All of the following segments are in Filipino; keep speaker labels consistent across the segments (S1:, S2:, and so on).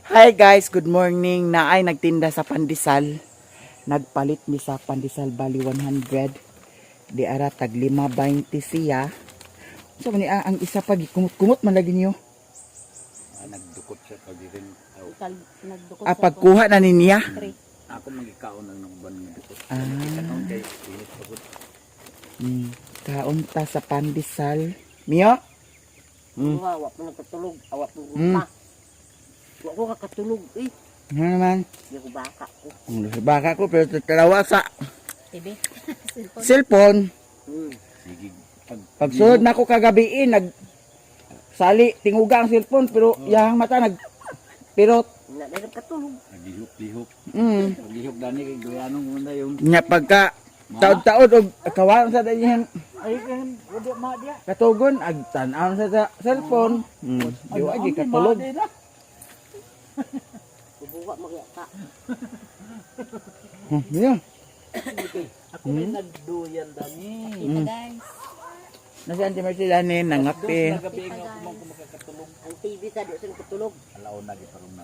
S1: Hi guys, good morning. Naay nagtinda sa pandesal. Nagpalit mi sa pandesal bali 100. Di ara tag 5.20 siya. So man ang isa pag kumot-kumot man lagi niyo.
S2: Nagdukot siya pag rin.
S1: Ah, pagkuha na niya.
S2: Ako magikaon ang nangban ng dukot.
S1: Ah.
S2: Kay init pagod.
S1: Kaunta sa pandesal. Mio?
S3: Awak mo nagkatulog, awak mo gumpa. Wa ko kakatulog eh.
S1: Ano naman?
S3: Di ko baka ko.
S1: Baka ko pero tatalawa sa
S3: TV.
S1: cellphone.
S2: Sige.
S1: Pagsunod na ako kagabi sali tinguga ang cellphone pero yang mata pirot.
S3: Na dahil katulog.
S2: Naglihok-lihok.
S1: Mm.
S2: Naglihok dani kay Guyanong muna yung
S1: Nya pagka taod-taod og kawan sa dayan
S3: Ay kan, wala ma dia.
S1: katugon ag tan-aw sa cellphone. Di wa gi katulog.
S3: Bubuwa magyaka.
S1: Yeah.
S3: Ako rin nagduyan dani.
S1: Mm. Nasi Auntie Marcelane nangapi.
S2: gabi nga ako man makakatulog.
S3: Ang TV sa di sa katulog.
S2: Alaw na giparon na.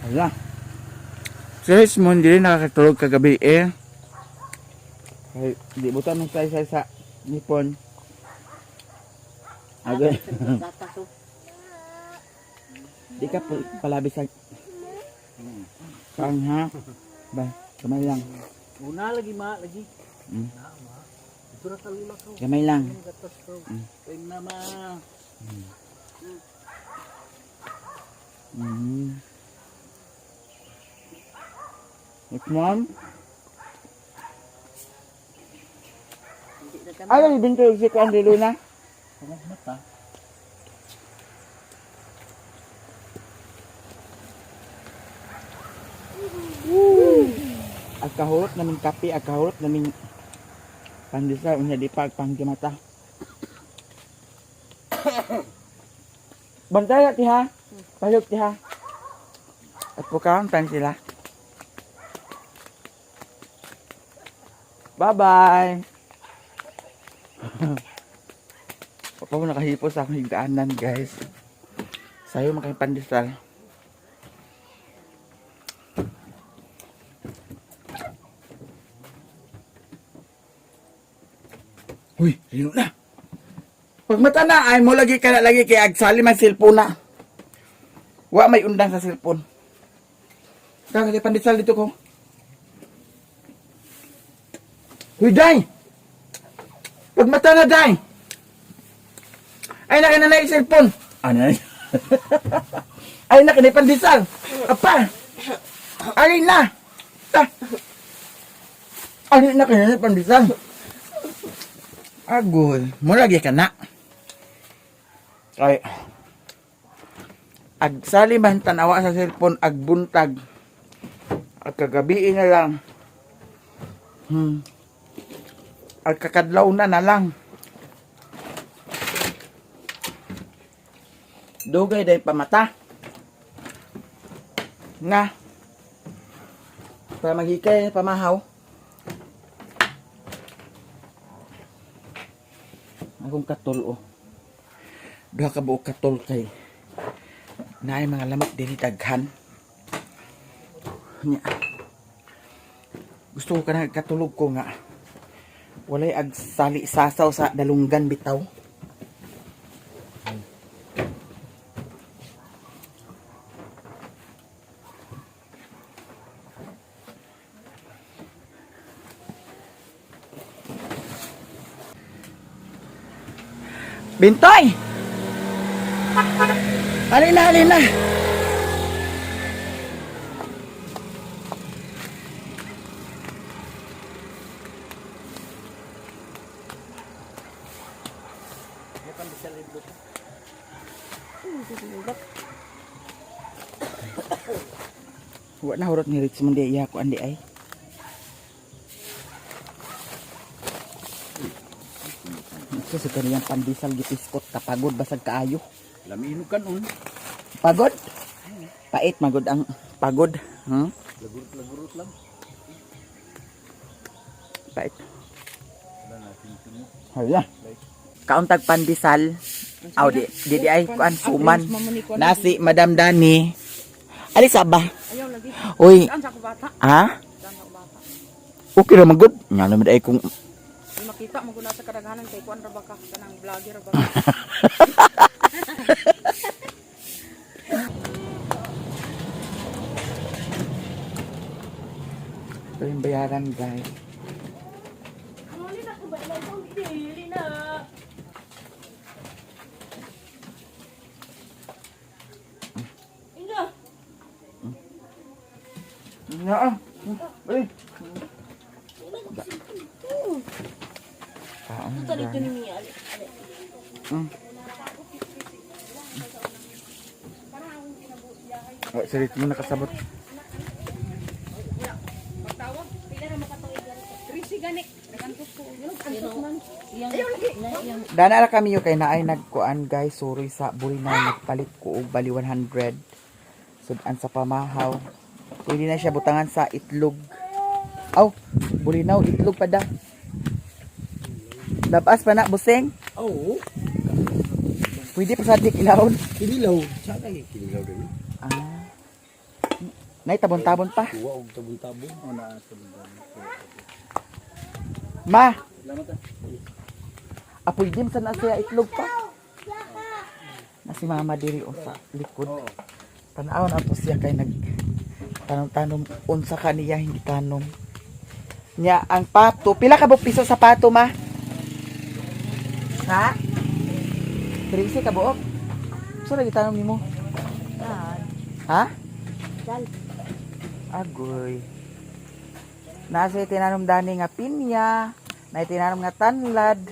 S1: Ala. Serious mo, hindi rin nakakatulog kagabi eh. Ay, di buta nung say sa nipon. Agay.
S3: Gatas oh.
S1: Di ka palabi sa kang ha. Ba, kamay lang.
S3: Una lagi ma lagi.
S1: Mm.
S3: Ito ra kalula ko.
S1: Kamay lang.
S3: Gatas ko.
S2: Ay na ma.
S1: Next mom.
S3: Hindi na tama.
S1: Ay, binto si Kuan de Luna.
S2: Kumot mata.
S1: Agkahurot namin kape, agkahurot namin pandesal unya di pagpanggimata. Bantay ti ha. Payog ti ha. At pukaon pan sila. Bye-bye. Papa mo nakahipo sa akong higdaanan, guys. Sayo makay pandesal. Uy, lino na. Pag mata na, ay mo lagi ka na lagi kay agsali man cellphone na. Wa may undang sa cellphone. Kaya pandesal dito ko. Uy, Day! Pag mata na, Day! Ay, nakinanay yung cellphone. Ano na? Ay, nakinay pandesal. Apa! Ay na! Ay, nakinanay pandesal. Agol. Mula lagi ka na. Ay. Agsali man tanawa sa cellphone, agbuntag. Agkagabi na lang. Agkakadlaw na lang. Dugay day pamata. Nga. Para maghikay pamahaw. Akong katol oh. Duha ka buok katol kay naay mga lamok diri daghan. Nya. Gusto ko kana katulog ko nga. Walay agsali sasaw sa dalunggan bitaw. Bintoy! Halina, halina! Wa na hurot ni Rich Mundi iya ko andi ay. Ito sa kaniyang pandesal gipiskot kapagod basag kaayo.
S2: Laminog kanon.
S1: Pagod? Pait magod ang Pagod.
S2: Lagurot lang.
S1: Bait.
S2: Wala natin ito.
S1: Hala. Kauntag pandesal. Aw, di ay kuan suman. Nasi Madam Dani. Alis ba?
S3: Ayaw lagi.
S1: Uy,
S3: Saan sa ako bata?
S1: ha?
S3: Saan sa ako bata?
S1: Okay ra magud. Nga naman ay kung
S3: Di makita mo guna sa kadaghanan kay kuan ra ba ka kanang vlogger ra ba ka?
S1: ito yung bayaran, guys.
S3: Huli na ko ba na dili na. Inga.
S1: Nga Ay. Kaon,
S3: Dito
S1: guys.
S3: ni Mia.
S1: Oh, sirit mo nakasabot.
S3: Magtawag, pila na makatuig. Trisi gani. Nagantos ko. Antos man. Ayaw lagi.
S1: Dana ra kami yung kay naay nagkuan, guys. Sorry sa Bulinaw, nagpalit ko og bali 100. Sudan sa pamahaw. Pwede na siya butangan sa itlog. Aw, Bulinaw, itlog pa da. Labas pa na, buseng.
S2: Oo.
S1: Pwede pa sa dik ilahon.
S2: Kinilaw. Saan ay kinilaw din?
S1: Ah. Nay, tabon-tabon pa.
S2: Tuwa og tabon-tabon. O na tabon-tabon.
S1: Ma,
S2: Salamat ah.
S1: apoy dim sa nasa itlog pa. Na si mama diri o sa likod. Tanaw na to siya kay nag tanom-tanom unsa kaniya hindi tanom. Nya ang pato, pila ka piso sa pato ma? Ha? 13 ka buok. So lagi tanom nimo? Ha?
S3: Dal.
S1: Agoy. Nasa itinanom dani nga pinya, na itinanom nga tanlad,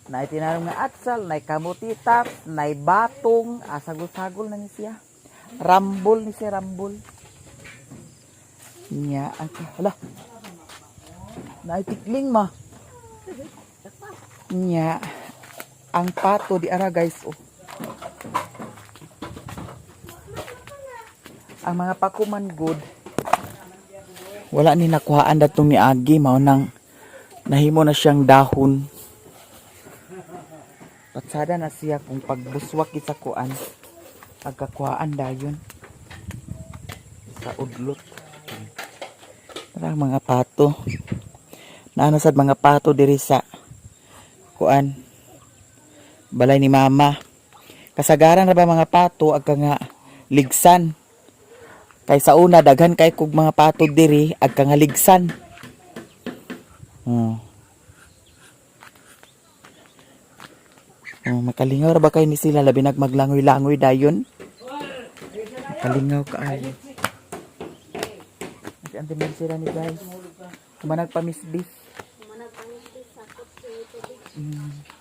S1: na itinanom nga atsal, na kamutitas, na batong, sagol-sagol na ni siya. Rambol ni siya, rambol. Nya, ang hala. Naitikling ma. Nya, ang pato di ara guys, oh. Ang mga pakuman good. Wala ni nakuhaan datong ni Agi, mao nang nahimo na siyang dahon. Patsada na siya kung pagbuswak sa kuan. Pagkakuhaan dayon sa udlot. Tara mga pato. Naano sad mga pato diri sa kuan. Balay ni mama. Kasagaran na ba mga pato agka nga ligsan. Kay sa una daghan kay kog mga pato diri agka nga ligsan. Makalingaw ra ba kay ni sila labi nagmaglangoy-langoy dayon? Makalingaw kaayo. Kasi ang timin sila ni guys. Kumanag pa misbis.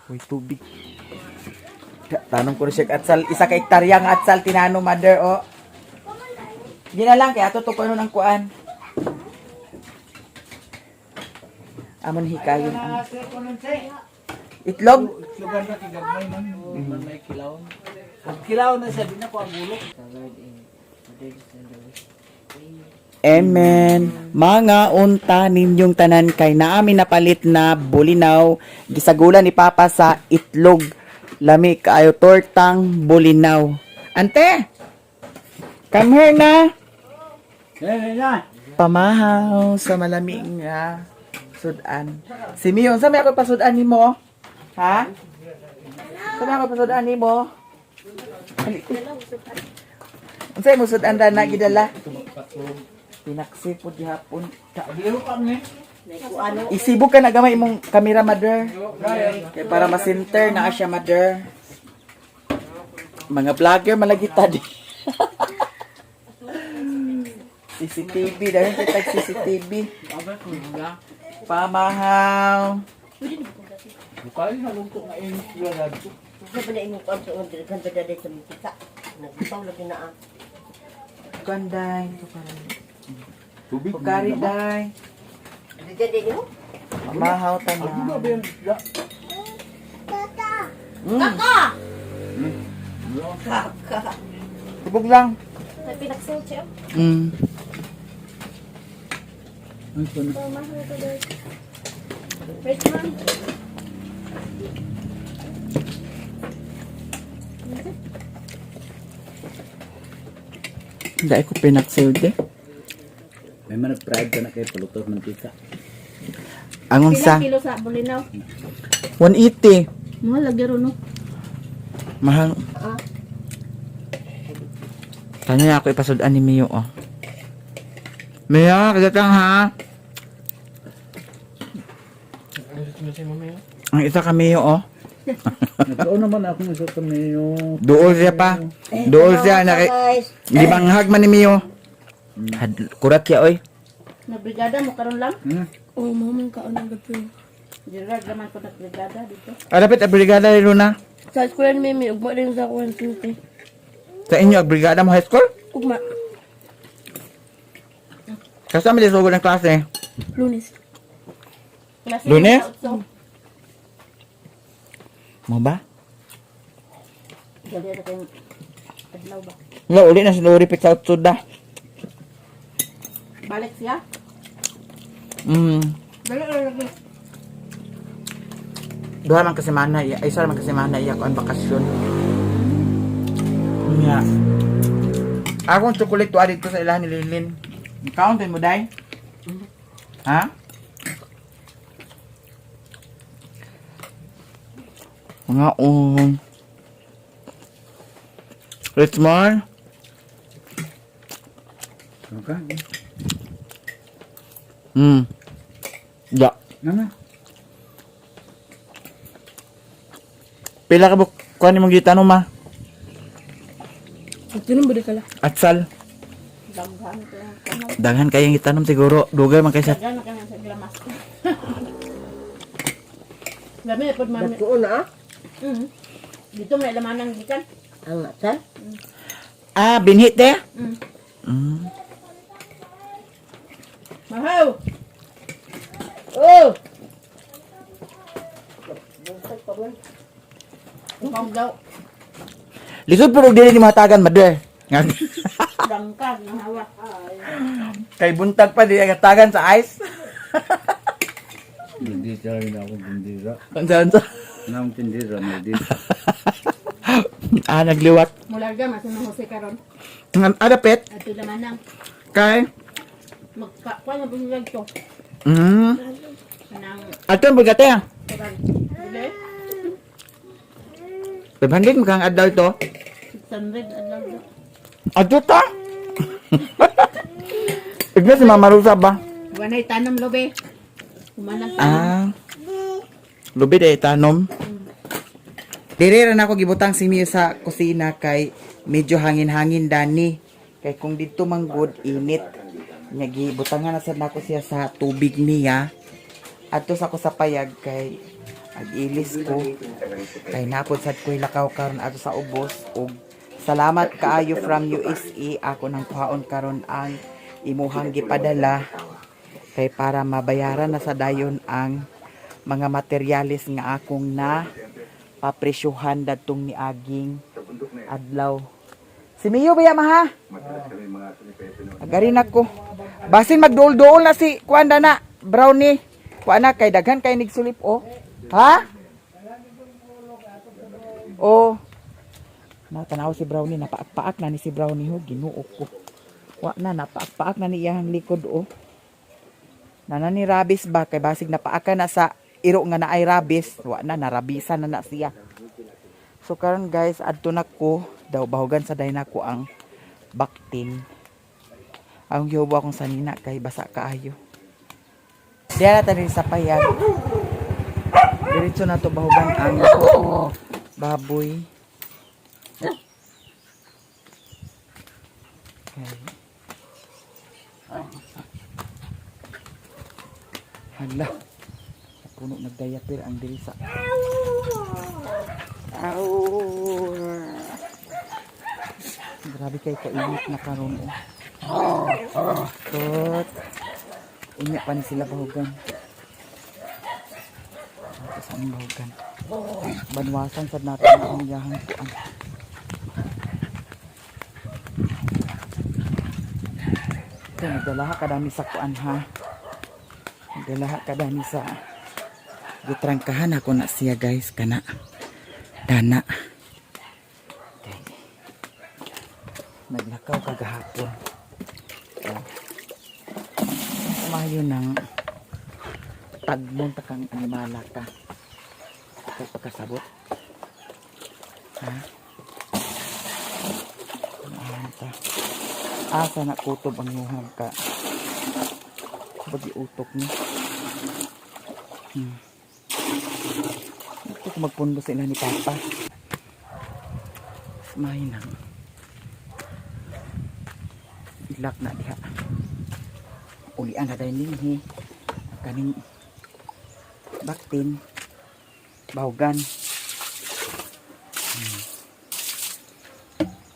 S1: Uy, tubig. Tanong ko rin siya atsal. Isa ka hektarya nga atsal tinano mother o. Gina lang kaya ato to kuno ng kuan. Amon hikayon ang itlog.
S2: Itlogan na kigagmay man. Man may kilaw. Pag kilaw na siya, di na ko ang gulok.
S1: Amen. Mga unta ninyong tanan kay naamin napalit na bulinaw. Gisagulan ni Papa sa itlog. Lami kaayo tortang bulinaw. Ante! Come here na! Pamahaw sa malamig nga sudan. Si Mion, saan may ako pasudan ni mo? Ha? Saan may ako pasudan ni mo? Saan mo sudan na gidala? Pinaksi po di hapon. Isibog ka na gamay mong camera mother. Kaya para ma-center na siya mother. Mga vlogger malagita di. CCTV dahil kita CCTV. Pamahaw.
S2: Bukali na lungkot na yung kilaw dito.
S3: Sa pala imong kuan sa mga dirigan sa daday sa Mipika. Nagtaw lagi na ang
S1: Kanday.
S2: Tubig.
S1: Pukari day.
S3: daday mo.
S1: Pamahaw
S2: Ano ba
S1: tanan.
S2: ba yan?
S3: Kaka!
S1: Tubog lang.
S4: May pinaksaw siya.
S2: Ano po na?
S4: Oh, mahal ito doon. Wait, ma'am.
S1: Hindi ko pinaksilde.
S2: May manag-fried ka na kayo, palutos mantika.
S1: Angon
S4: Pilang
S1: sa
S4: kilo sa bulinaw.
S1: 180.
S4: Mahal lagi ron, no?
S1: Mahal.
S4: Ah.
S1: Kanya ako ipasudan ni Mio, oh. Mio, kagatang ha. Ang isa ka Mio, oh.
S2: Nagkaon naman ako ng sa yung...
S1: Duol siya pa. Duol siya.
S3: Guys,
S1: Di manghag man ni Mio. Kurat siya, oy.
S4: Nabrigada mo karon lang?
S5: Oo, mamang kaon ang gabi.
S4: Gerard naman ko nagbrigada dito.
S1: Dapat ang brigada ni Luna.
S5: Sa eskwela ni Mimi, ugma rin sa kuwan tuti.
S1: Sa inyo, ang brigada mo high school?
S5: Ugma,
S1: Kasama din sugod ng klase.
S5: Lunes.
S4: Klase
S1: Lunes?
S4: sa utso.
S1: Mo ba?
S4: Gali na kayong adlaw ba?
S1: Nga, uli na si Lori pick out suda.
S4: Balik siya?
S5: Dali na lagi.
S1: Duha man kasi mana iya. Ay, isa man kasi mana iya ko ang bakasyon. Nga. Akong chocolate to dito sa ilahan ni Lilin. Countin mo, Day? Ha? Mga Richmond?
S2: Okay.
S1: Ya.
S2: Ano?
S1: Pila ka kuha ni mong gitanong ma?
S5: At yun ang budi ka lang.
S1: Atsal.
S4: Daghan ko lang.
S1: Daghan kayang gitanong siguro. Dugay man kaysa.
S4: Daghan na kayo sa glamas. Lami po mami.
S3: nagtuon na ah.
S4: Dito may laman ng gikan.
S3: Ang atsal.
S1: Ah, binhit de?
S4: Mahaw!
S3: Oh!
S4: Upang daw.
S1: Lisod pero dili ni matagan madre.
S4: Dangkag ng hawa.
S1: Kay buntag pa di agatagan sa ice.
S2: Hindi talaga ako tindira.
S1: Unsa?
S2: Nang tindira, hindi.
S1: Nagliwat.
S4: Mularga masunong Jose karon.
S1: Adapet
S4: At ito naman nang
S1: kay
S4: magkakuha na po sila ito. Kanang
S1: Ato ang bagate ah.
S4: karang. Dili?
S1: 500 magkang adlaw ito.
S4: 600 ang lang.
S1: Ato ta. Igna si Mama Rosa ba?
S4: Wanay tanam lobe. Humanang
S1: Lubi day tanom. Diri ra na ako gibutang si Mio sa kusina kay medyo hangin-hangin dani. Kay kung dito man good init. Nya gibutangan na sad nako siya sa tubig niya. Adto sa ko sa payag kay ag-ilis ko. Kay napod sad ko lakaw karon ato sa ubos ug salamat kaayo from USA ako nang kuhaon karon ang imuhang gipadala kay para mabayaran na sa dayon ang mga materialis nga akong na papresyuhan datong ni aging adlaw. Si Mio ba maha? Agarin ako. Basin magdool-dool na si kuanda na brownie. Kuana kay daghan kay nigsulip oh. Ha? Oh. Natanaw si brownie napaak-paak na ni si brownie ho ginuo ko. Wa na napaak-paak na ni iyang likod oh. Nana ni rabis ba kay basig napaaka na sa iro nga naay rabis, wa na narabisan na siya. So karon guys, adto na ko daw bahugan sa dayna ko ang bakting. Ang gihubo akong sanina kay basa kaayo. Diya na tanin sa payag. Diretso na to bahugan ang baboy. Okay. Hala. Puno nagdayapir ang diri sa grabe kay kainit na karon oh. Tot. Inya pa ni sila bahugan. Tapos ang bahugan. Banwasan sad natin ang iyahang kuan. So, nagdalaha ka dami sa kuan ha. Nagdalaha ka dami sa gitrangkahan ako na siya guys kana. Dana. Okay. Naglakaw kagahapon. So, mayo ng tagbong takang animala ka. Ito pagkasabot. Ha? Ano ta? Asa na kutob ang yuhang ka. Bagi utok ni. Ito kung magpundo sa ina ni Papa. Mahin lang. Ilak na diha. Ulian na dahil nini. Kaning baktin. Bawgan.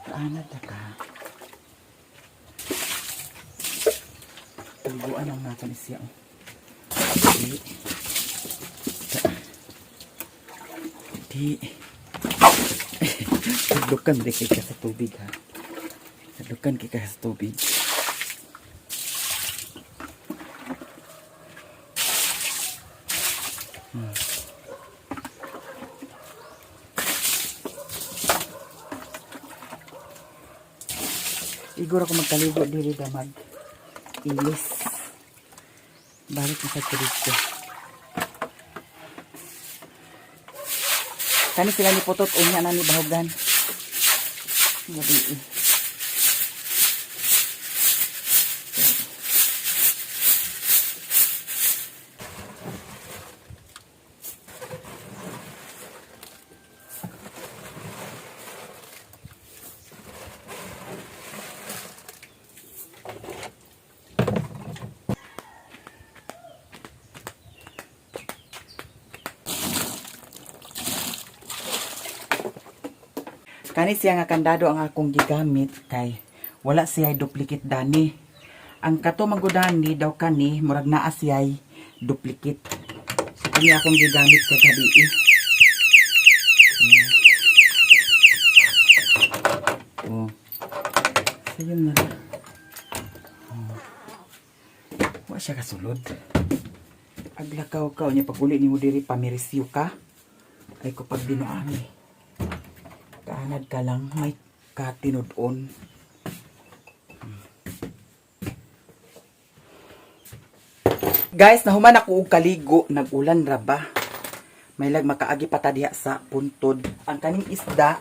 S1: Saan na ka? Tuluan ang natin siya. Di. Sadlukan di ka sa tubig ha. Sadlukan ka sa tubig. Igor ako magkaligo diri damag ilis. Balik na sa turista. Kani sila ni putot unya na ni bahugan. Gabi eh. Kani siya nga kandado ang akong gigamit kay wala siya duplicate dani. Ang kato magudani daw kani murag naa siya duplicate. So kani akong gigamit kay gabi. Oh. So yun na lang. Oh. Wa siya kasulod. Aglakaw ka niya pag uli ni mo diri pamirisyo ka. Ay ko pag binuami. Kaanad ka lang, may katinudon. Guys, nahuman ako og kaligo, nag-ulan ra ba? May lag makaagi pa ta diha sa puntod. Ang kaning isda,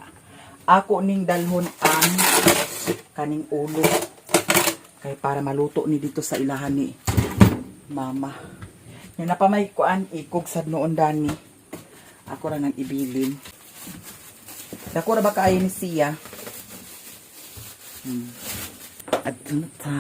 S1: ako ning dalhon ang kaning ulo. Kay para maluto ni dito sa ilahan ni Mama. Yan na pa may kuan ikog sad noon dani. Ako ra nang ibilin. Dako na ba kaayo ni siya? At ano ta?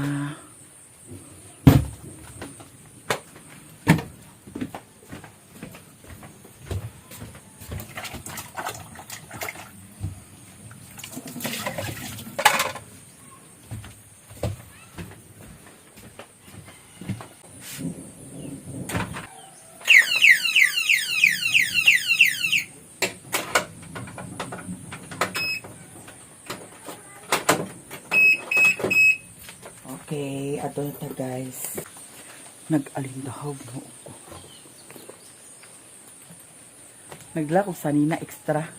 S1: Okay, ato na guys. Nag-alindahog mo ako. Naglako sa nina extra.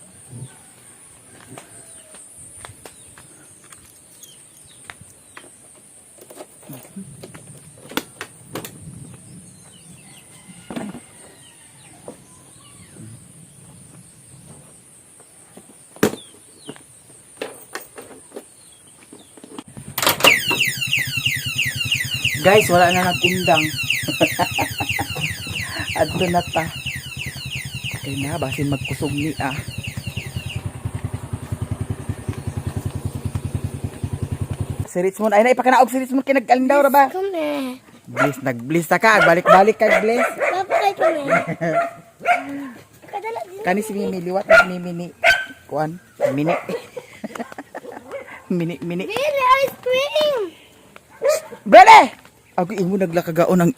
S1: Guys, wala na nagundang. Adto na ta. Kay na, basin magkusog ni Si Richmond, ay na ipakanaog si Richmond kay nag-alindaw ra ba?
S5: Kami.
S1: Bliss, nag-bliss ta ka. Balik-balik kay Bliss.
S5: Papakay kami. Kadala din.
S1: Kani si Mimi, liwat na si Mimi ni Kuan. Mini. Mini.
S5: Baby, ice cream.
S1: Bele! Ako imo naglakagaon ng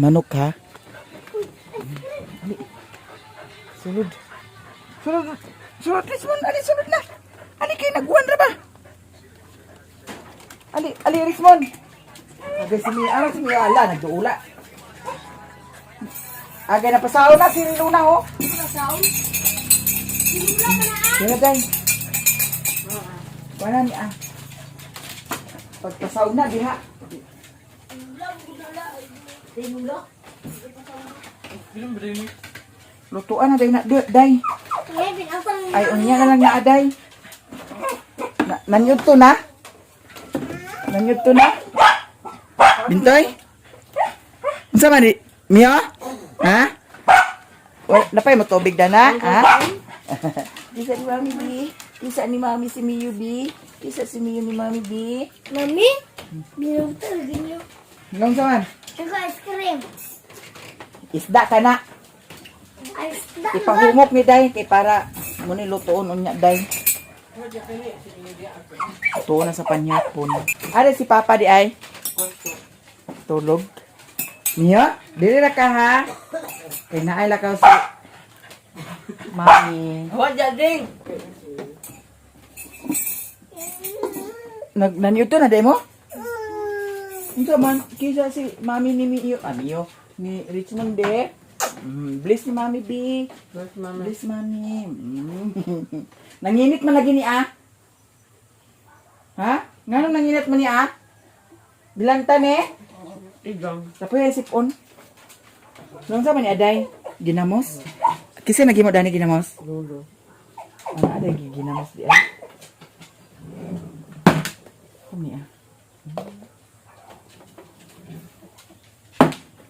S1: manok ha. Ali. Sulod. Richmond, ali sulod na. Ali kay nagwan ra ba? Ali Richmond. Agay si Mia, si Mia, ala, nagduula. Agay na pasaw na si Luna, oh. Kaya day. Wala ni ah. Pagpasaw na, diha. Lutuan na day na, day. Ay, unya na lang na, day. Nanyod to na? Nanyod to na? Bintoy? Unsa man di? Mia? Ha? Napay mo tubig na na? Ha? Kisa ni Mami B. Kisa ni Mami si Miyu B. Kisa si Miyu ni Mami B.
S5: Mami, binuto niyo.
S1: Nung sa man?
S5: Tsaka ice cream.
S1: Isda ka na.
S5: Ice cream.
S1: Ipahumok ni Day. Kay para mo ni lutoon unya Day. Tuon na sa panyapon. Ada si Papa di ay? Tulog. Mia? Dili na ka ha? Kay naay lakaw si Mami.
S3: Wala ding.
S1: Nanyo to na day mo? Unsa man kisa si Mami ni Mio, Mio ni Richmond de. Bless ni Mami B. Bless Mami. Nanginit man lagi ni ah. Ha? Ngano nanginit man ni ah? Bilantan eh.
S3: Igang.
S1: Tapos yung sipon. Nung sa man ni Aday? Ginamos? Kasi naging mo dani ginamos?
S3: Lolo.
S1: Ano Aday ginamos di ay? Kami ah.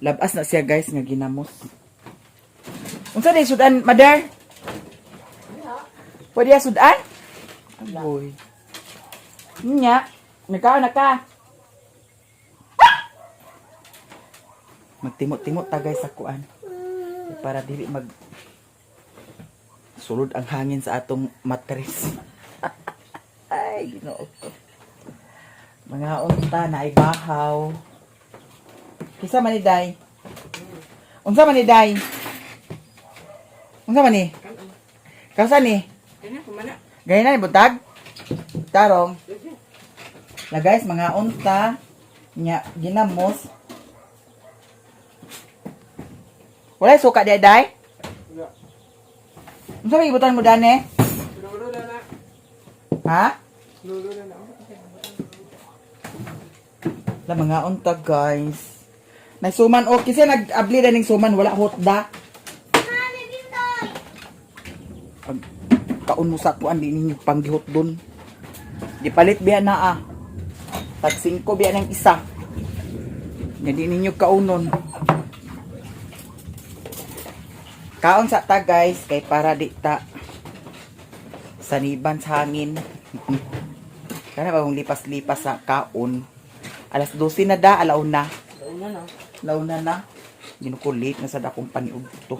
S1: Labas na siya guys nga ginamos. Unsa day sudan, mother? Pwede ya sudan? Boy. Nya, nakaw na ka. Magtimot-timot ta guys sa kuan. Para dili mag sulod ang hangin sa atong mattress. Ay, Ginoo ko. Mga unta na ibahaw. Kisa man ni Day? Unsa man ni Day? Unsa man ni? Kausa ni? Gaya na ni butag? Tarong. Na guys, mga unta nya ginamos. Wala suka di Day? Unsa may ibutan mo dane?
S3: Lolo na na.
S1: Ha?
S3: Lolo na na.
S1: La mga unta guys. Nagsuman o kasi nag-abli na ning suman wala hotda.
S5: Mami, bintoy.
S1: Pag kaon mo sa kuan di ninyo panggihot dun. Gipalit biya na ah. Tag 5 biya ng isa. Nga di ninyo kaunon. Kaon sa ta guys kay para di ta saniban sa hangin. Kana ba kung lipas-lipas sa kaon. Alas 12 na da, alaw na. Launa na. Ginukulit na sa dakong paniud to.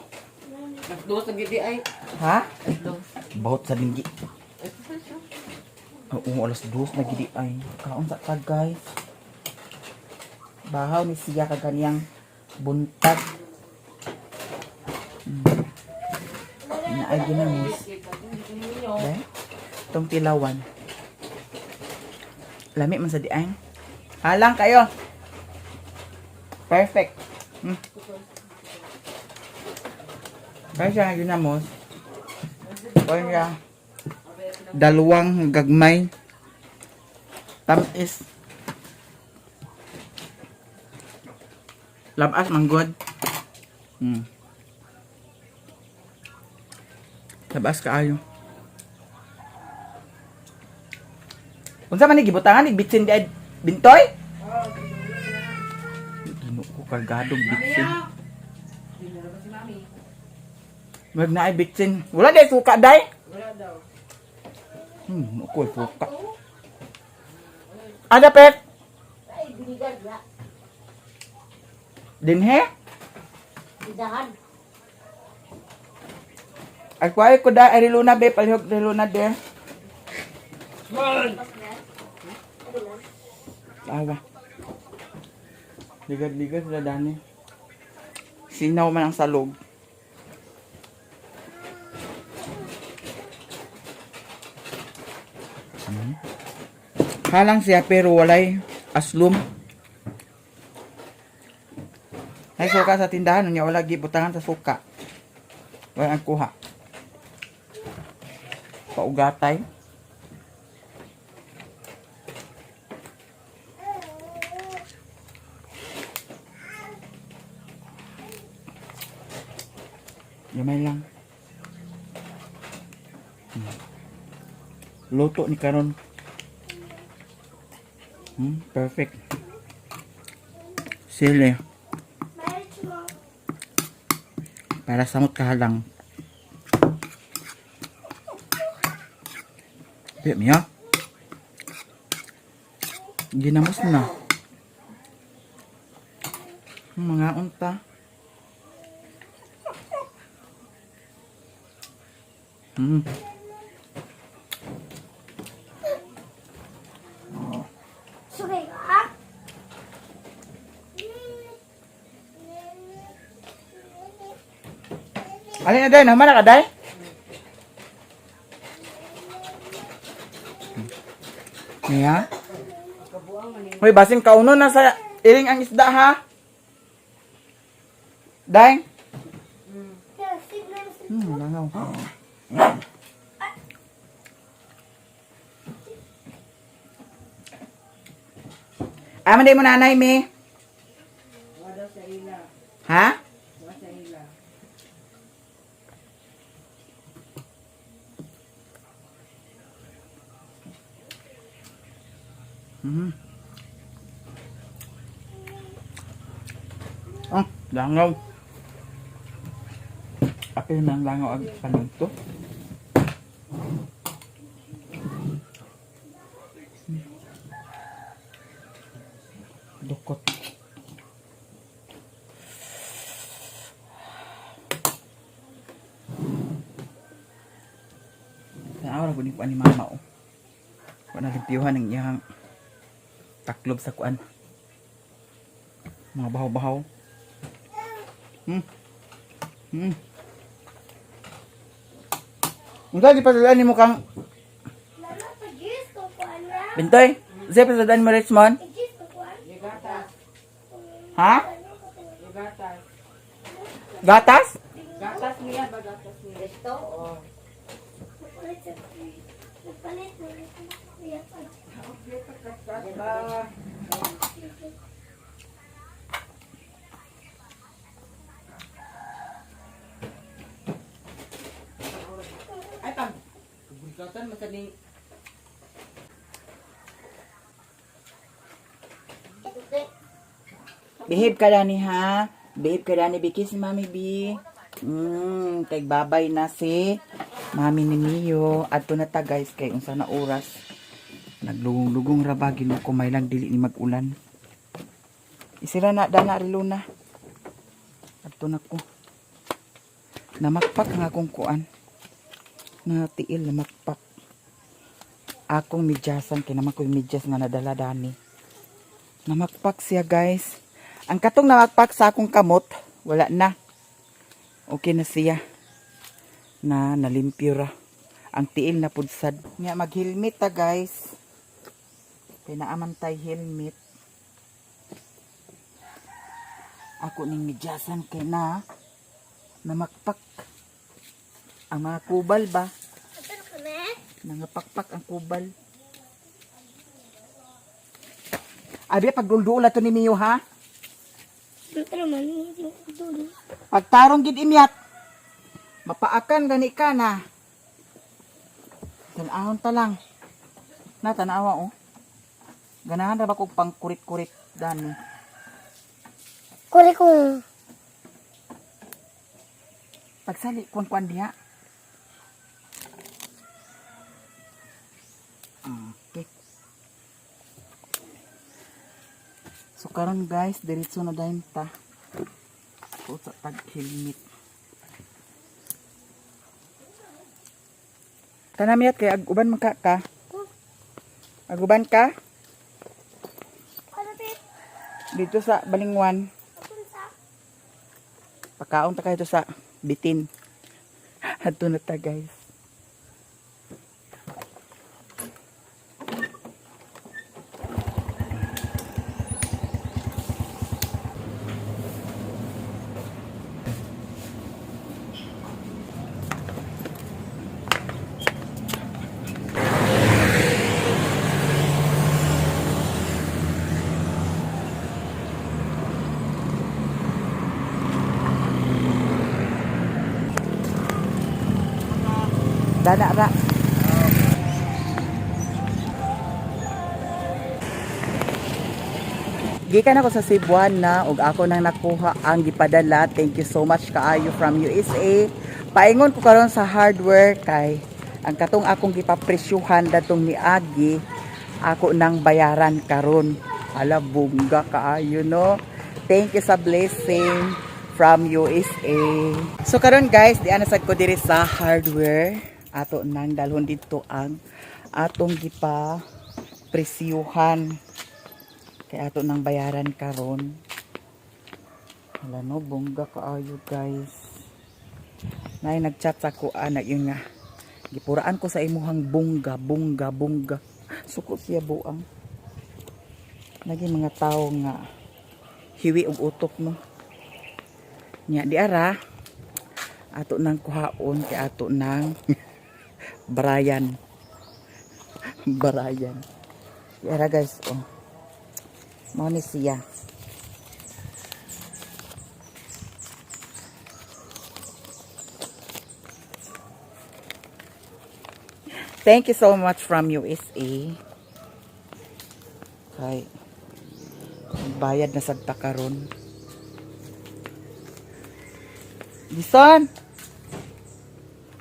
S3: Nagduwas ang gidi ay.
S1: Ha? Bahot sa linggi. Oo, alas 2 na gidi ay. Kaon sa tag guys. Bahaw ni siya kaganyang buntag. Na ay ginamos. Okay? Itong tilawan. Lami man sa diay. Halang kayo. Perfect. Kaya siya nga ginamos. Kaya siya dalawang gagmay. Tamis. Labas manggod. Labas kaayo. Unsa man ni gibutangan ni bitsin di bintoy? Ginoo ko kargadong bitsin. Wag na ay bitsin. Wala day suka day.
S3: Wala daw.
S1: Ako suka. Ada pet? Dinhe?
S3: Idahan.
S1: Ay kuhay ko da ay Luna be palihog de Luna de. Aga. Ligad-ligad sa dani. Sinaw man ang salog. Halang siya pero walay aslum. May suka sa tindahan niya wala gibutangan sa suka. Wala ang kuha. Paugatay. Gamay lang. Luto ni karon. Perfect. Sili. Para samot kahalang. Piyat niya. Ginamos na. Mga unta.
S5: Sugay ka?
S1: Alin na day? Namana ka day? Niya? Hoy, basin kauno na sa iring ang isda ha? Day? Langaw. Aman day mo nanay, me? Ha? Langaw. Apil na ang langaw ag panunto. Dukot. Tanaw na po ni mama o. Wala limpiyuhan ng iyang taklob sa kuan. Mga bahaw-bahaw. Unsa di pasadaan nimo kang
S5: Lalo, pag-gis ko po, ano?
S1: Bintoy? Unsa pasadaan mo Richmond?
S5: Pag-gis ko po, ano?
S1: Ha? Gatas?
S3: Gatas niya ba gatas niya? Ito o.
S5: Nagpalit sa nagpalit mo. Kuya, pag-
S3: Diba? Ay pag bugatan masaning
S1: Behave ka dani ha. Behave ka dani bikis si Mami B. Kay babay na si Mami ni Mio. Adto na ta guys kay unsa na oras. Naglugong-lugong ra ba gino ko may lang dili ni mag-ulan. Isira na dana riluna. Adto na ko. Namakpak nga akong kuan. Na tiil namakpak. Akong midyasan kay naman ko yung midyas nga nadala dani. Namakpak siya guys. Ang katong namakpak sa akong kamot, wala na. Okay na siya. Na nalimpyo ra. Ang tiil na pudsad. Nga mag-helmet ta guys. Pinaaman tay helmet. Ako ning midyasan kay na namakpak. Ang mga kubal ba?
S5: Ano kami?
S1: Nangapakpak ang kubal. Abi pagdulduula to ni Mio ha.
S5: Ito naman, doon.
S1: Pagtarong gid imyat. Mapaakan gani ka na. Tanahon ta lang. Na tanawa oh. Ganahan ra ba kog pangkurit-kurit dani.
S5: Kuri ko.
S1: Pagsali kuan diha. Okay. So karon guys, diretso na dayon ta. So sa tag-helmet. Kanamiyat kay aguban man ka. Aguban ka
S5: Ano, Pip?
S1: dito sa Balingwan.
S5: Ano sa?
S1: Pakaon ta kayo sa bitin. Adto na ta guys. Dana ra. Gikan ako sa Cebuana ug ako nang nakuha ang gipadala. Thank you so much kaayo from USA. Paingon ko karon sa hardware kay ang katong akong gipapresyuhan datong niagi ako nang bayaran karon. Ala bungga kaayo no. Thank you sa blessing from USA. So karon guys, di ana sad ko diri sa hardware. Ato nang dalhon dito ang atong gipa presyuhan. Kay ato nang bayaran karon. Wala no, bongga kaayo guys. Nay nagchat sa ko anak yun nga. Gipuraan ko sa imuhang bongga. Suko siya buang. Lagi mga tao nga hiwi og utok no. Nya di ara ato nang kuhaon kay ato nang Brian. Di ara guys oh. Mao ni siya. Thank you so much from USA. Kay bayad na sad ta karon. Gison.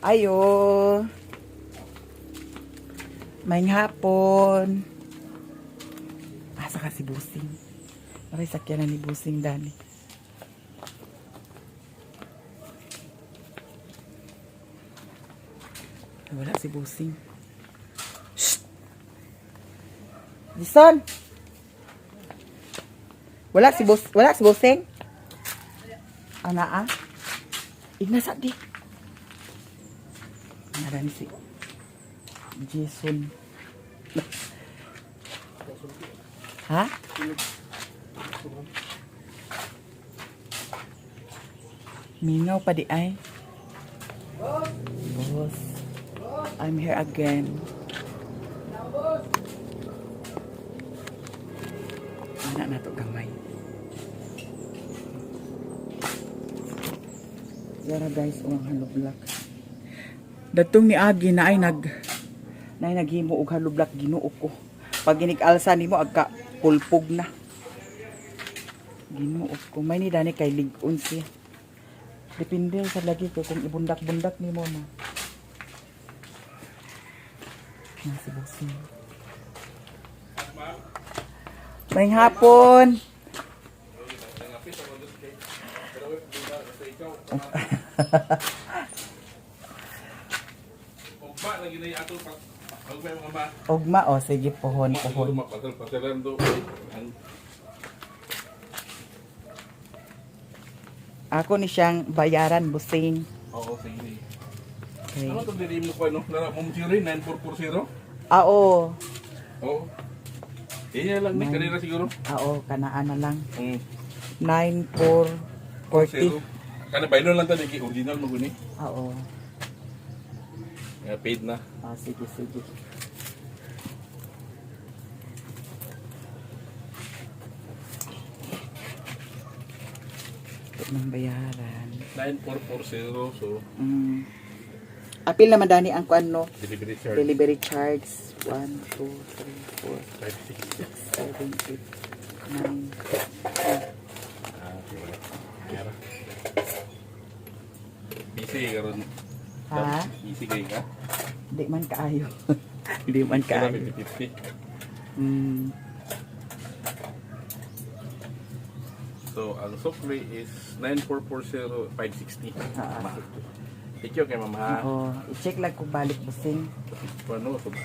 S1: Ayo. Maayong hapon. Asa ka si Busing? Aray sakyanan ni Busing dani. Wala si Busing. Shh! Listen! Wala si Busing? Ana ah? Ignasa di. Narani si Jason. Ha? Mingaw pa di ay. Boss. I'm here again. Anak na to gamay. Yara guys, ang haloblak. Datong ni Agi na ay naghimo og haloblak Ginoo ko. Pag ginig-alsa nimo agka pulpog na. Ginoo ko may ni dani kay lig-on siya. Depende sa lagi ko kung ibundak-bundak nimo na. Nasi Busing. Maayong hapon.
S6: Ugma lagi na ato pa. Ugma mga ma.
S1: Ugma o sige pohon.
S6: Pasalan do.
S1: Ako ni siyang bayaran Busing.
S6: Oo, sige.
S1: Okay.
S6: Ano to diri mo ko no? Lara mo Siri 9440.
S1: Oo.
S6: Oo. Iya lang ni kanina siguro.
S1: Oo, kanaan na lang. 9440.
S6: 40. Kana bayno lang ta di original mo guni.
S1: Oo.
S6: Paid na.
S1: Ah, sige. Ito ng bayaran.
S6: 9440 so
S1: Apil naman dani ang kuan no?
S6: delivery charge
S1: Delivery charge. 1, 2, 3, 4, 5, 6, 7, 8, 9.
S6: Busy karon.
S1: Ha?
S6: Busy kay ka.
S1: Di man kaayo. Di man
S6: Kaya
S1: kaayo.
S6: 50-50. So, ang supply is 9440-560. Thank you kay mama.
S1: Oo. I-check lang kung balik Busing.
S6: Ano? So, 1,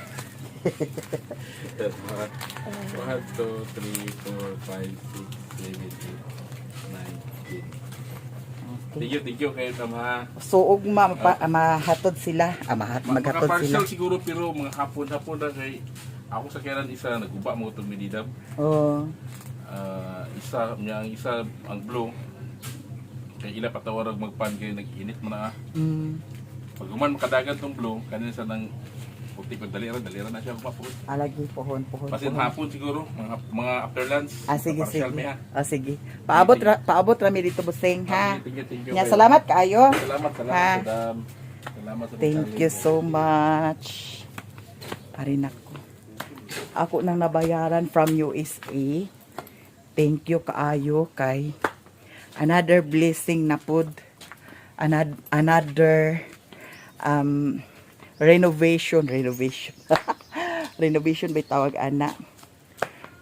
S6: 2, 3, 4, 5, 6, 7, 8, 9, 10. Thank you kay mama.
S1: So, ugma mahatod sila. Maghatod sila.
S6: Mga-parcel siguro pero mga hapon na kay ako sa kailan isa naguba mo itong Medidam.
S1: Oo.
S6: Isa ang blue. Kaya ila patawarag magpan kay nag-init mo na. Pag guman makadagan tong blue, kanina sa nang puti ko dalira na siya mapud.
S1: Alagi pohon.
S6: Basin hapon siguro, mga after lunch.
S1: Sige.
S6: partial may, ha?
S1: Sige. Paabot rami dito Busing ha.
S6: Thank you.
S1: Nya salamat kaayo.
S6: Salamat
S1: Ha.
S6: madam. Salamat sa
S1: Thank you so much. Arin ako. Ako nang nabayaran from USA. Thank you kaayo kay another blessing na pod. Another renovation. Renovation by tawag ana.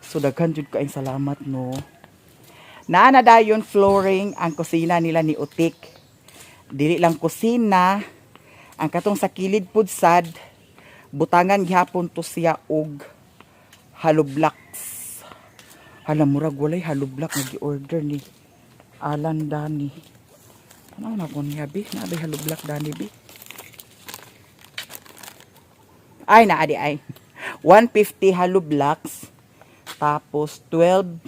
S1: So daghan jud kaayong salamat no. Naana dayon flooring ang kusina nila ni Utik. Dili lang kusina, ang katong sa kilid pud sad butangan gihapon to siya og hollow blocks. Hala murag walay hollow block nga gi-order ni Alan Dani. Ano na ko niya bi? Na bay hollow block Dani bi? Ay na adi ay. 150 hollow blocks. Tapos 12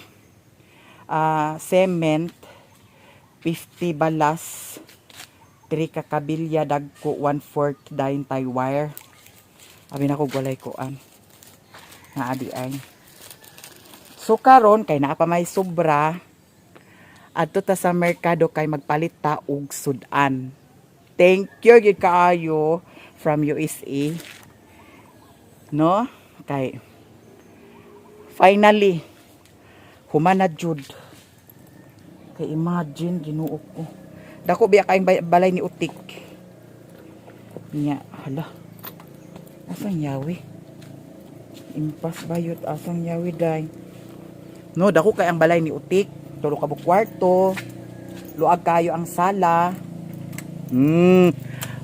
S1: cement, 50 balas, 3 kakabilya, dagko 1/4 dayon tie wire. Abi na ko walay koan. Na adi ay. So karon kay naa pa may sobra. Adto ta sa merkado kay magpalit ta og sudan. Thank you gid kaayo from USA. No? Kay finally humana jud. Kay imagine ginuo ko. Dako biya kaayong balay ni Utik. Nya, hala. Asang yawi? Impas bayot asang yawi day. No, dako kay ang balay ni Utik. Tulo ka bu kwarto. Luag kayo ang sala.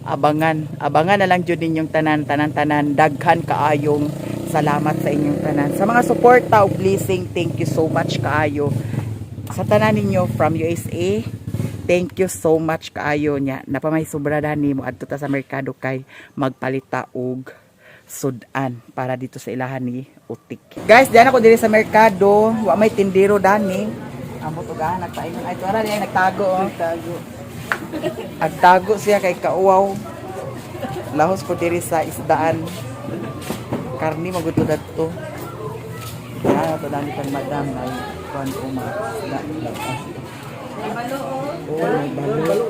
S1: Abangan na lang jud ninyong tanan. Daghan kaayong salamat sa inyong tanan. Sa mga suporta o blessing, thank you so much kaayo. Sa tanan ninyo from USA, thank you so much kaayo nya. Napamay sobra dani mo adto ta sa merkado kay magpalita og sudan para dito sa ilahan ni Utik. Guys, diyan ako diri sa merkado, wa may tindero dani. Amo to ga nagpaingon ay tuara diay nagtago oh. Agtago siya kay kauwaw. Lahos ko diri sa isdaan. Karni maguto dadto. Ya, to dani kan madam ay kuan ko ma. May balo oh. Oh, may balo.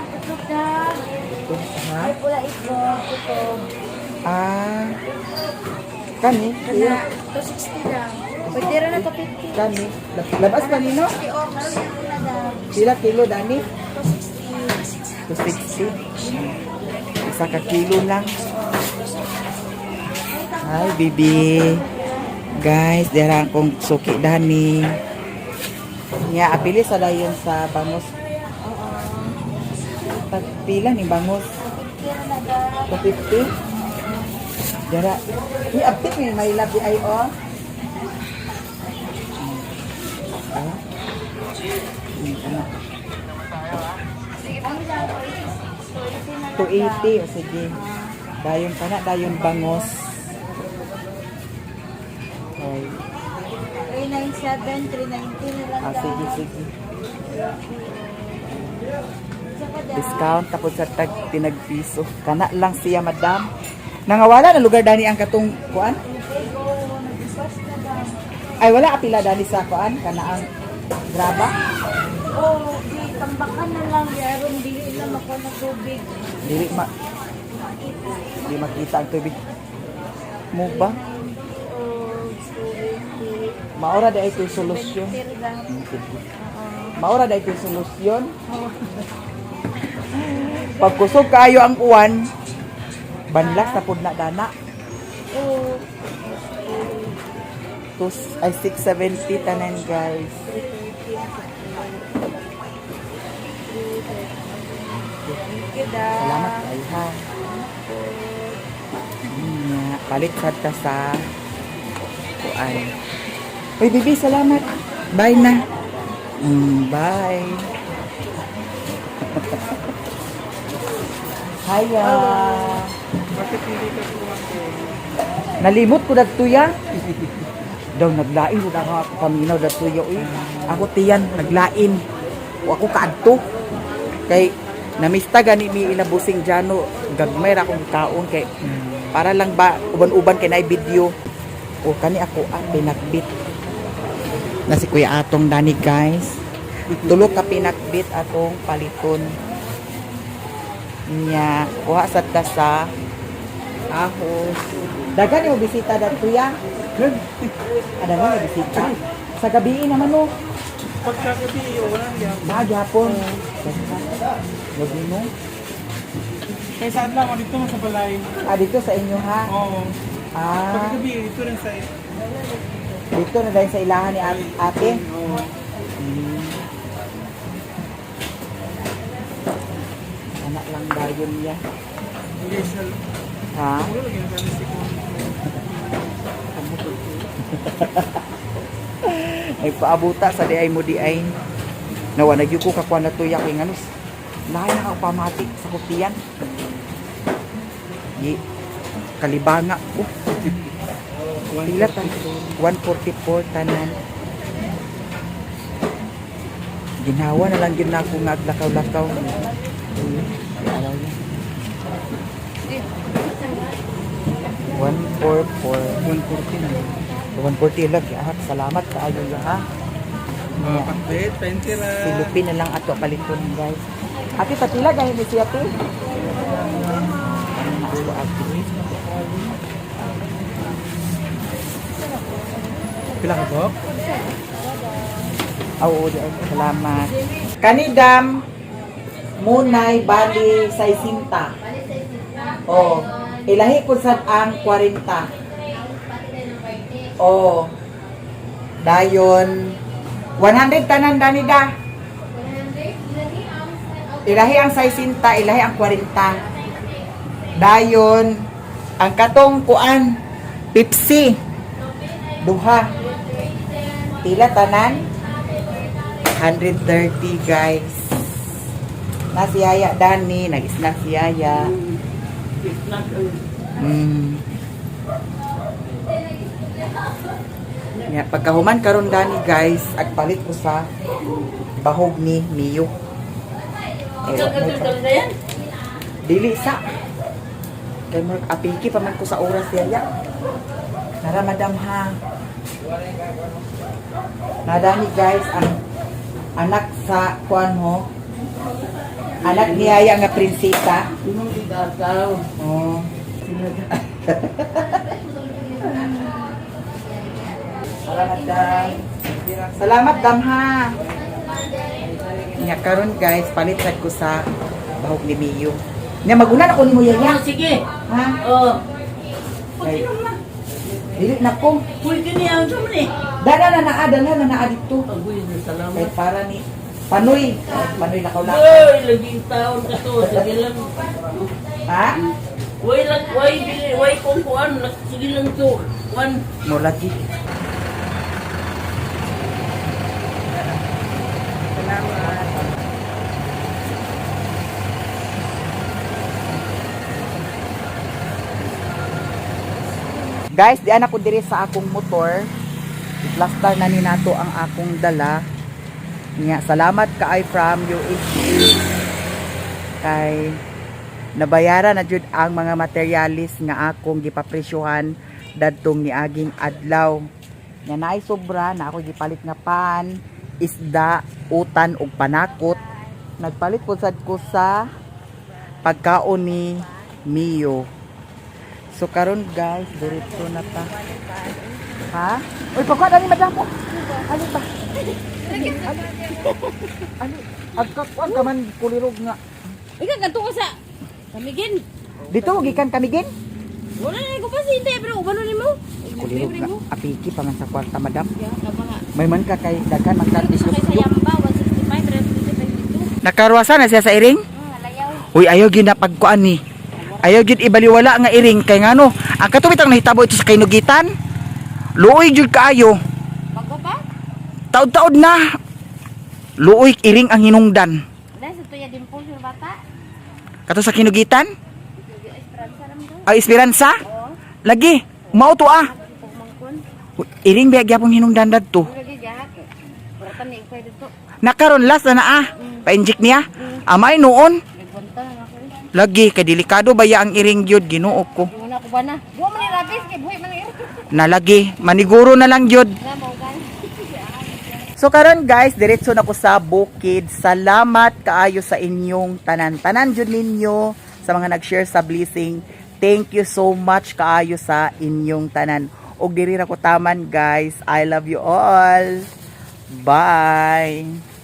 S5: Tutok na.
S1: Ha?
S5: Ay, pula ito. Tutok.
S1: Ah. Kani?
S5: Kana, 260 lang. Pwede rin na to 50.
S1: Kani? Labas pa nino? Sila kilo dani? 260. Isa ka kilo lang. Hi, bibi. Guys, dira akong suki dani. Nya apili sa dayon sa bangos. Pila ni bangos? 250. Dira. Ni aptik ni may labi ay oh. $280 o sige. Dayon pa na, dayon bangos. Okay.
S5: 397, 390 na lang.
S1: Sige. Discount tapos sa tag tinagpiso. Kana lang siya, madam. Nangawala na lugar dani ang katong kuan? Ay wala apila dani sa kuan kana ang graba.
S5: Oh, di tambakan na lang. Yaron, dili lang ako ng tubig.
S1: Di makita ang tubig. Mo ba?
S5: Oh, 280.
S1: Maora da ito solusyon. Maora da ito solusyon. Pag kusog kayo ang uwan, banlak sa pud na dana.
S5: Oh,
S1: 670 tanan guys. Salamat kayo ha. Palit sa sa kuan. Uy, bibi, salamat. Bye na. Bye. Hiya. Nalimot ko dagtuya. Daw naglain ko ako paminaw dagtuya. Uy, ako tiyan naglain. O ako kaadto. Kay namista gani mi inabusing jano gagmay ra akong kaon kay para lang ba uban-uban kay naay video. O kani ako pinagbit. Na si Kuya Atong dani guys. Tulo ka pinakbit atong paliton. Nya, kuha sa tasa. Ahos. Dagan yung bisita dito ya. Ada nga bisita. Sa gabi naman no.
S2: Pagkagabi, wala niya.
S1: Maghapon. Gabi no.
S2: Kaya saan lang, dito mo sa balay.
S1: Ah, dito sa inyo ha.
S2: Oo.
S1: Ah,
S2: Pagkagabi, ito rin sa...
S1: dito na dahil sa ilahan ni ate.
S2: Oo.
S1: Anak lang dayon niya.
S2: Hindi sa...
S1: Ha?
S2: Wala lagi na kami si
S1: Ay paabuta sa di ay mo di ay. Nawa nagyo ko kakuha na tuya kay nganos. Lain na ka pamatik sa kupian. Di kalibanga ko. Pila ta? 144 tanan. Ginawa na lang yun na ako nga aglakaw-lakaw. Araw niya. 144.
S2: 140 na.
S1: 140 lang. Ahak, salamat kaayo ya ha.
S2: Pakbet, 20 ra.
S1: Silupin na lang ato paliton guys. Ate patila gani ni si ate. Ako ate.
S2: Pila ka po?
S1: Oo, di ay salamat. Kanidam Munay Bali sa Isinta. Oh, ilahi ko sad ang 40. Oh. Dayon 100 tanan danida. Ilahi ang 60, ilahi ang 40. Dayon ang katong kuan Pepsi. Duha. Pila tanan? 130 guys. Nasiyaya Dani, nag-snack si Yaya. Ya, pagkahuman karon Dani guys, agpalit ko sa bahog ni Mio. Dili sa. Kay mo apiki pa man ko sa oras Yaya. Nara madam ha. Nadani guys ang anak sa kuan ho. Anak ni Yaya nga prinsesa.
S3: Sinong idagaw?
S1: Oh. Salamat dam. Salamat dam ha. Nya karon guys, palit sad ko sa bahog ni Mio. Nya magunan ako nimo Yaya.
S3: Sige.
S1: Ha?
S3: Oh.
S1: Ay. Dili na ko.
S3: Uy, kiniya ang ni.
S1: Dala na naa dito.
S3: Agoy, salamat.
S1: Kay para ni Panoy. Panoy lakaw lang.
S3: Uy, laging taon ka to. Sige lang.
S1: Ha?
S3: Uy, kung kuan. Sige lang to. Kuan.
S1: Mo lagi. Guys, di anak ko diri sa akong motor. I-plaster na ni nato ang akong dala. Nga, salamat kaay from UHC. Kay nabayaran na jud ang mga materialis nga akong gipapresyuhan dadtong niaging adlaw. Nga naay sobra na ako gipalit nga pan, isda, utan ug panakot. Nagpalit po sad ko sa pagkaon ni Mio. So karon guys, diretso na ta. Ha? Uy, pagkuha na ni madam ko. Ano ba? Ano? Agkakuan ka man kulirog nga.
S5: Ikaw kanto ko sa Kamigin.
S1: Dito, gikan kamigin.
S5: Wala na ko pa sinte pero ubano nimo?
S1: Kulirog nga. Apiki pa man sa kwarta madam.
S5: Ya, tama.
S1: May man ka kay daghan man ka
S5: Sakay sa Yamba 165 325
S1: Nakaruwasan na siya sa iring.
S5: Alayaw.
S1: Uy, ayaw gyud na pagkuan ni. Ayaw gyud ibaliwala nga iring kay ngano. Ang katubitang nahitabo ito sa Kainugitan. Luoy gyud kaayo.
S5: Bago pa?
S1: Taod-taod na. Luoy iring ang hinungdan.
S5: Dahil sa tuya din po yung bata.
S1: Kato sa Kinugitan?
S5: Esperanza naman doon.
S1: Ay, Esperanza?
S5: Oo.
S1: Lagi. Mao to ah.
S5: Pagmangkon.
S1: Iring biya gyapon hinungdan dadto.
S5: Lagi gahak eh. Beratan ni ikaw dito.
S1: Nakaron last na ah. Pa-inject niya. Amay noon.
S5: Nagbanta na ako eh.
S1: Lagi kay delikado baya ang iring gyud Ginoo ko.
S5: Yung una ko ba na? Buwa man ni Rabis kay buhay man ni Eric.
S1: Nalagi maniguro na lang gyud.
S5: Na mo gan.
S1: So So karon guys, diretso na ko sa bukid. Salamat kaayo sa inyong tanan-tanan jud ninyo sa mga nag-share sa blessing. Thank you so much kaayo sa inyong tanan. Og diri ra ko taman guys. I love you all. Bye.